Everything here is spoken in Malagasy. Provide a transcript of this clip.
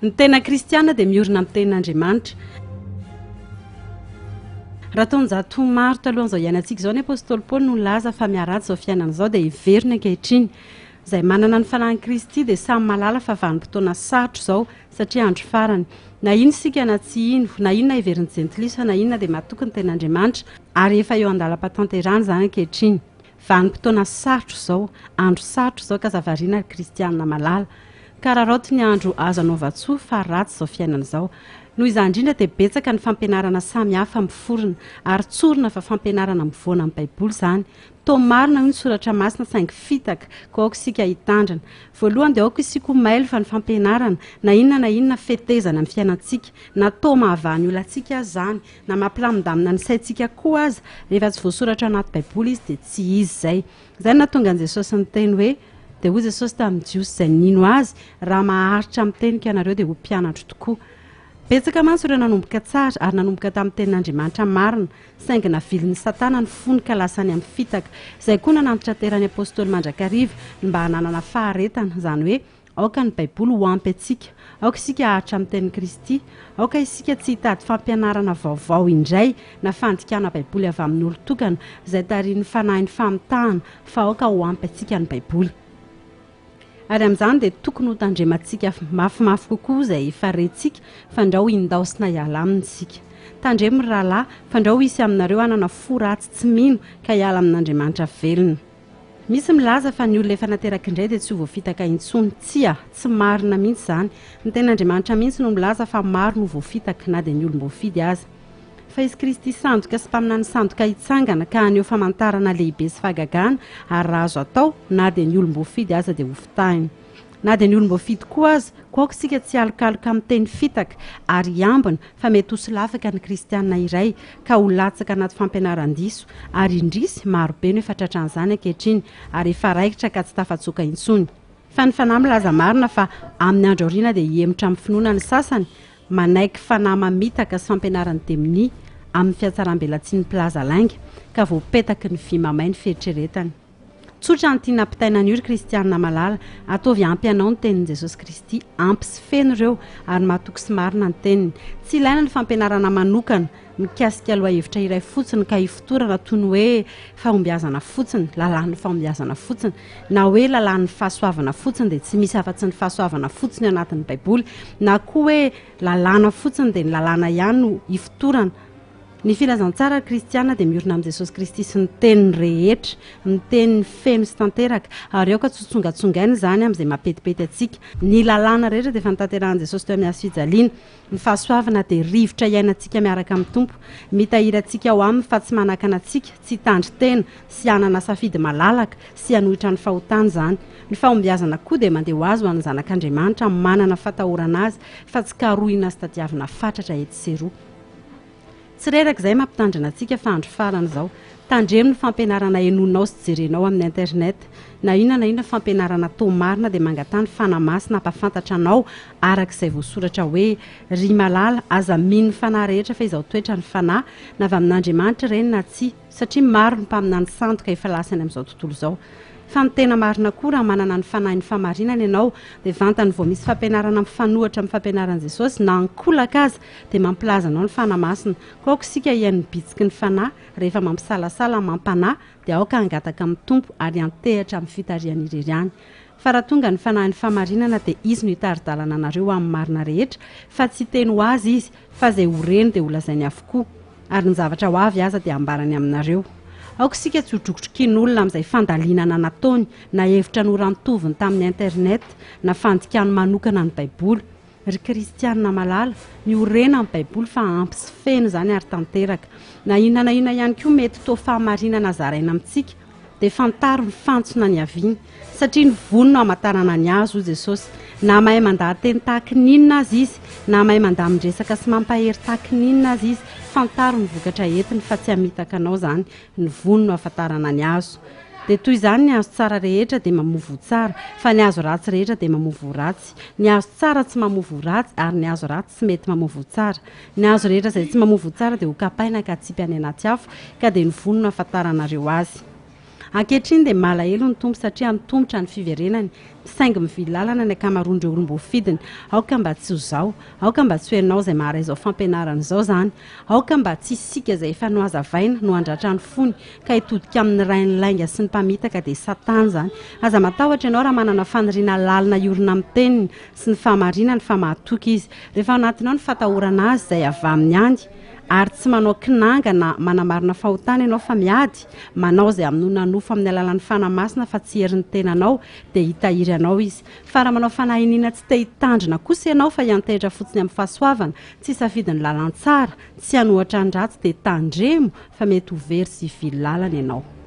Ny tena kristiana dia miorina amin'ny tenin'Andriamanitra. Raha taonjato maro talohan'izao iainantsika izao ny apôstôly Paoly no laza fa miaratsy izao fiainana izao dia hiverina ankehitriny. Izay manana ny fanahin'i Kristy dia samy malala fa vanim-potoana sarotro izao satria andro farany. Na ino sika na tsy ino, na inona hiverin'ny jentilisa, na inona dia mahatoky ny tenin'Andriamanitra ary efa eo andalam-patanterahana izany ankehitriny. Vanim-potoana sarotro izao, andro sarotro izao ka zavariana kristianina malala. Ka raha raoty ny andro azo anaova-tsoa fa ratsy izao fiainana izao. Noho izany indrindra dia betsaka ny fampianarana samy hafa miforona ary tsorina fa fampianarana mivoana amin'ny Baiboly izany. Toa marina ny soratra masina saingy fitaka ka aoka isika hitandrina. Voalohany dia aoka isika mailo fa ny fampianarana na inona fetezana amin'ny fiainantsika, na toa mahavany olantsika izany, na mampilamindamina ny saintsika koa aza, rehefa tsy voasoratra anaty Baiboly izy dia tsy izy izay. Izay nahatonga an'i Jesosy ny teny hoe dia hoy Jesosy tamin'ny Jiosy izay nino azy, raha maharitra amin'ny tenika ianareo dia ho mpianatra tokoa. Betsaka mantsy ireo nanomboka tsara ary nanomboka tamin'ny tenin'Andriamanitra marina, saingy navilin'ny Satana ny fony ka lasany amin'ny fitaka. Izay koa nanantitra teran'ny apôstôly mandrakariva mba hananana faharetana, izany hoe aoka ny Baiboly ho ampy antsika, aoka isika ahatra amin'ny tenin'i Kristy, aoka isika tsy hitady fampianarana vaovao indray na fandikana Baiboly avy amin'ny olon-tokana izay tarihin'ny fanahin'ny famitahana, fa aoka ho ampy antsika ny Baiboly. Ary amin'izany dia tokony ho tandremantsika mafimafy kokoa izay efa rentsika fa ndao indaosina hiala amintsika. Tandremo ry rahalahy fa ndao hisy aminareo hanana fo ratsy tsy mino ka hiala amin'Andriamanitra velona. Misy milaza fa ny olona efa nateraka indray dia tsy ho voafitaka intsony. Tsy marina mihitsy izany. Ny tenin'Andriamanitra mihitsy no milaza fa maro no voafitaka na dia ny olom-boafidy aza. Fa izy Kristy sandoka sy mpaminany sandoka hitsangana ka aneo famantarana lehibe sy fahagagana ary raha azo atao na dia ny olom-boafidy aza dia hofitahiny. Na dia ny olom-boafidy koa aza, koa isika tsy alokaloka amin'ny teny fitaka ary hiambina fa mety ho solafaka ny kristianina iray ka ho latsaka anaty fampianaran-diso ary indrisy marobe no efa tratran'izany ankehitriny ary efa raikitra ka tsy tafatsoaka intsony. Fa ny fanahy milaza marina fa amin'ny andro aoriana dia hiemotra amin'ny finoana ny sasany, manaiky fanahy mamitaka sy fampianarany demoni amin'ny fiatsaram-belatsian'ny mpilaza lainga ka voapetaky ny vy mamay ny fieritreretany. Tsotra ny tiana ampitaina ny ry kristianina malala, ataovy ampy anao ny tenin'i Jesosy Kristy, ampy sy feno ireo ary mahatoky sy marina ny teniny. Tsy ilaina ny fampianarana manokana, mikasika aloha hevitra iray fotsiny ka hifotorana toy ny hoe fahombiazana fotsiny, lalàn'ny fahombiazana fotsiny, na hoe lalàn'ny fahasoavana fotsiny dia tsy misy afa-tsy ny fahasoavana fotsiny anatin'ny Baiboly, na koa hoe lalàna fotsiny dia ny lalàna ihany no hifotorana. Ny filazantsara kristiana dia miorina amin'ny Jesosy Kristy sy ny teniny rehetra, ny teniny feno sy tanteraka ary aoka tsy tsongatsongaina izany amin'izay mapetipety atsika. Ny lalàna rehetra dia fantaterahan'i Jesosy teo amin'ny hazo-fijaliana. Ny fahasoavana dia rivotra iainantsika miaraka amin'ny Tompo, mitahiry antsika ao aminy fa tsy manakana antsika, tsy tandry tena, sy hanana safidy malalaka, sy hanohitra ny fahotana izany. Ny fahombiazana koa dia mandeha ho azy ho an'ny zanak'Andriamanitra manana fatahorana azy fa tsy karohina sy tadiavina fatratra eto sy eroa. Tsy reraka izay mampitandrina antsika fa andro farana izao. Tandremo ny fampianarana henonao sy jerenao amin'ny internet. Na inona fampianarana toa marina dia mangatany fanahy masina hampafantatra anao arak'izay voasoratra hoe ry malala aza mino ny fanahy rehetra fa izao toetra ny fanahy na avy amin'Andriamanitra ireny na tsy, satria maro ny mpaminany sandoka efa lasany amin'izao tontolo izao. Fa ny tena marina koa raha manana ny fanahin'ny famarinana ianao dia vantany vao misy fampianarana mifanohitra amin'ny fampianaran'i Jesosy na ankolaka aza dia mampilaza anao ny fanahy masina. Kaoka isika hihaino bitsiky ny fanahy rehefa mampisalasala mampanahy dia aoka hangataka amin'ny Tompo ary antehatra amin'ny fitariany irery ihany. Fa raha tonga ny fanahin'ny famarinana dia izy no hitari-dalana anareo amin'ny marina rehetra fa tsy teny ho azy izy fa izay ho reny dia ho lazainy avokoa ary ny zavatra ho avy aza dia ambarany aminareo. Aoka isika tsy ho drogotrokin'olona amin'izay fandalinana nataony na hevitra norantoviny tamin'ny internet na fandikany manokana ny Baiboly. Ry kristianina malala, ny orena amin'ny Baiboly fa ampy sy feno izany ary tanteraka. Na inona ihany koa mety toa fahamarinana zaraina amintsika dia fantaro ny fantsona ny aviany satria ny vono no hamantarana ny azo Jesosy. Na mahay mandahateny tahaka ninona azy izy, na mahay mandamindresaka sy mampahery tahaka ninona azy izy, fantaro ny vokatra entiny fa tsy hamitaka anao izany, ny vono no hafantarana ny azo. Dia toy izany ny azo tsara rehetra dia mamovo tsara, fa ny azo ratsy rehetra dia mamovo ratsy. Ny azo tsara tsy mamovo ratsy ary ny azo ratsy tsy mety mamovo tsara. Ny azo rehetra izay tsy mamovo tsara dia ho kapaina ka atsipy any anaty afo ka dia ny vono no hafantaranareo azy. ankehitriny dia malahelo ny tompo satria nitombotra ny fiverenany saingy mividy lalana ny akamaroan'ireo olom-boafidiny aoka mba tsy ho zao aoka mba tsy hoenao izay maharay izao fampianarana izao zany aoka mba tsy isika izay efa no hazavaina no andratra ny fony ka hitodika amin'ny rainy lainga sy ny mpamitaka dia satana zany aza matahotra ianao raha manana faniriana lalina iorina amin'ny teniny sy ny fahamarinany fa mahatoky izy rehefa anatinao ny fatahorana azy izay avy amin'ny andy ary tsy manao kinanga na manamarina fahotana ianao fa miady manao izay amin'nona nofo amin'ny alalan'ny fanamasina fa tsy herin'ny tenanao dia hitahiry anao izy fa raha manao fanahiniana tsy te hitandrina kosa ianao fa hiantehitra fotsiny amin'ny fahasoavana tsy hisafidy ny lalantsara tsy hanohatra ny ratsy dia tandremo fa mety ho very sy hivily lalana ianao